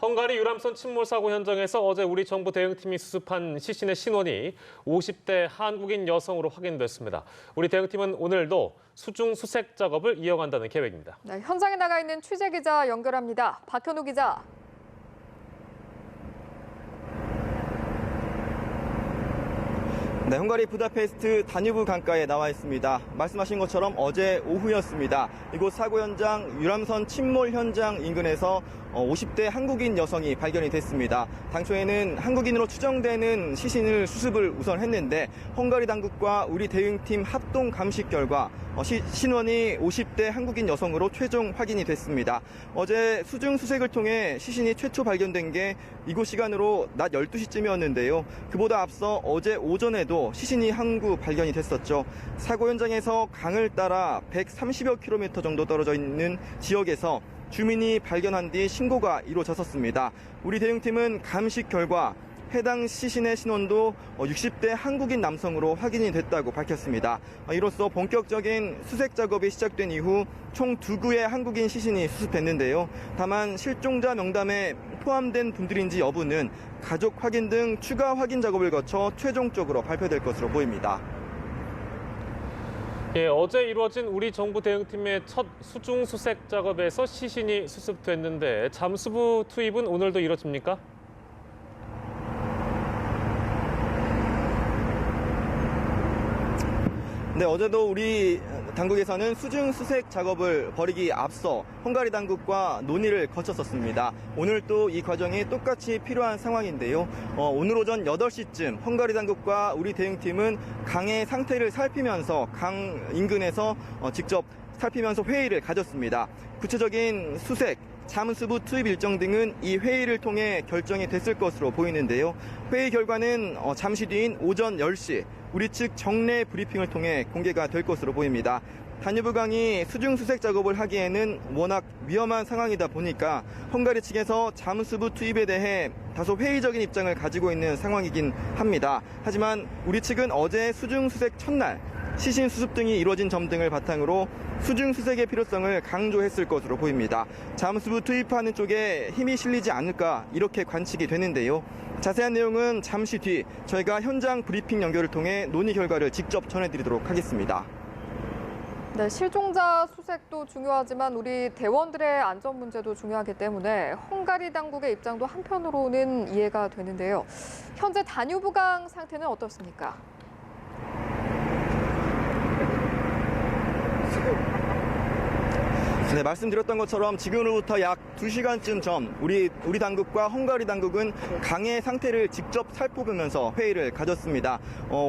헝가리 유람선 침몰 사고 현장에서 어제 우리 정부 대응팀이 수습한 시신의 신원이 50대 한국인 여성으로 확인됐습니다. 우리 대응팀은 오늘도 수중 수색 작업을 이어간다는 계획입니다. 네, 현장에 나가 있는 취재기자 연결합니다. 박현우 기자. 네, 헝가리 부다페스트 다뉴브 강가에 나와 있습니다. 말씀하신 것처럼 어제 오후였습니다. 이곳 사고 현장 유람선 침몰 현장 인근에서 50대 한국인 여성이 발견이 됐습니다. 당초에는 한국인으로 추정되는 시신을 수습을 우선 했는데 헝가리 당국과 우리 대응팀 합동 감식 결과 신원이 50대 한국인 여성으로 최종 확인이 됐습니다. 어제 수중 수색을 통해 시신이 최초 발견된 게 이곳 시간으로 낮 12시쯤이었는데요. 그보다 앞서 어제 오전에도 시신이 한 구 발견이 됐었죠. 사고 현장에서 강을 따라 130여 킬로미터 정도 떨어져 있는 지역에서 주민이 발견한 뒤 신고가 이루어졌었습니다. 우리 대응팀은 감식 결과 해당 시신의 신원도 60대 한국인 남성으로 확인이 됐다고 밝혔습니다. 이로써 본격적인 수색 작업이 시작된 이후 총 2구의 한국인 시신이 수습됐는데요. 다만 실종자 명단에 포함된 분들인지 여부는 가족 확인 등 추가 확인 작업을 거쳐 최종적으로 발표될 것으로 보입니다. 예, 어제 이루어진 우리 정부 대응팀의 첫 수중 수색 작업에서 시신이 수습됐는데 잠수부 투입은 오늘도 이뤄집니까? 네, 어제도 우리 당국에서는 수중 수색 작업을 벌이기 앞서 헝가리 당국과 논의를 거쳤었습니다. 오늘 또 이 과정이 똑같이 필요한 상황인데요. 오늘 오전 8시쯤 헝가리 당국과 우리 대응팀은 강의 상태를 살피면서 강 인근에서 직접 살피면서 회의를 가졌습니다. 구체적인 수색, 잠수부 투입 일정 등은 이 회의를 통해 결정이 됐을 것으로 보이는데요. 회의 결과는 잠시 뒤인 오전 10시 우리 측 정례 브리핑을 통해 공개가 될 것으로 보입니다. 다뉴브강이 수중 수색 작업을 하기에는 워낙 위험한 상황이다 보니까 헝가리 측에서 잠수부 투입에 대해 다소 회의적인 입장을 가지고 있는 상황이긴 합니다. 하지만 우리 측은 어제 수중 수색 첫날 시신 수습 등이 이루어진 점 등을 바탕으로 수중 수색의 필요성을 강조했을 것으로 보입니다. 잠수부 투입하는 쪽에 힘이 실리지 않을까 이렇게 관측이 되는데요. 자세한 내용은 잠시 뒤 저희가 현장 브리핑 연결을 통해 논의 결과를 직접 전해드리도록 하겠습니다. 네, 실종자 수색도 중요하지만 우리 대원들의 안전 문제도 중요하기 때문에 헝가리 당국의 입장도 한편으로는 이해가 되는데요. 현재 다뉴브강 상태는 어떻습니까? 네, 말씀드렸던 것처럼 지금으로부터 약 2시간쯤 전 우리 당국과 헝가리 당국은 강의 상태를 직접 살펴보면서 회의를 가졌습니다.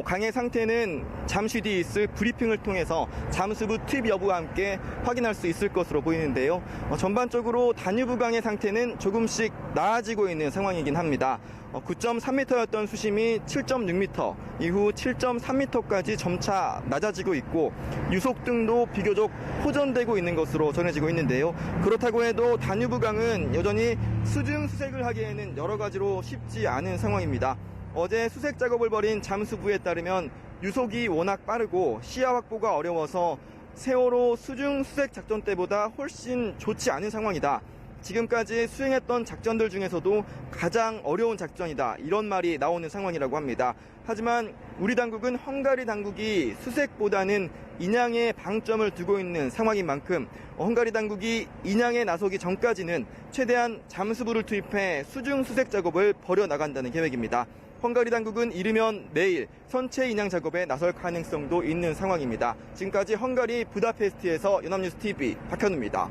강의 상태는 잠시 뒤 있을 브리핑을 통해서 잠수부 투입 여부와 함께 확인할 수 있을 것으로 보이는데요. 전반적으로 다뉴브강의 상태는 조금씩 나아지고 있는 상황이긴 합니다. 9.3m였던 수심이 7.6m, 이후 7.3m까지 점차 낮아지고 있고 유속등도 비교적 호전되고 있는 것으로 전해지고 있는데요. 그렇다고 해도 다뉴브강은 여전히 수중 수색을 하기에는 여러 가지로 쉽지 않은 상황입니다. 어제 수색 작업을 벌인 잠수부에 따르면 유속이 워낙 빠르고 시야 확보가 어려워서 세월호 수중 수색 작전 때보다 훨씬 좋지 않은 상황이다. 지금까지 수행했던 작전들 중에서도 가장 어려운 작전이다. 이런 말이 나오는 상황이라고 합니다. 하지만 우리 당국은 헝가리 당국이 수색보다는 인양에 방점을 두고 있는 상황인 만큼 헝가리 당국이 인양에 나서기 전까지는 최대한 잠수부를 투입해 수중 수색 작업을 벌여나간다는 계획입니다. 헝가리 당국은 이르면 내일 선체 인양 작업에 나설 가능성도 있는 상황입니다. 지금까지 헝가리 부다페스트에서 연합뉴스 TV 박현우입니다.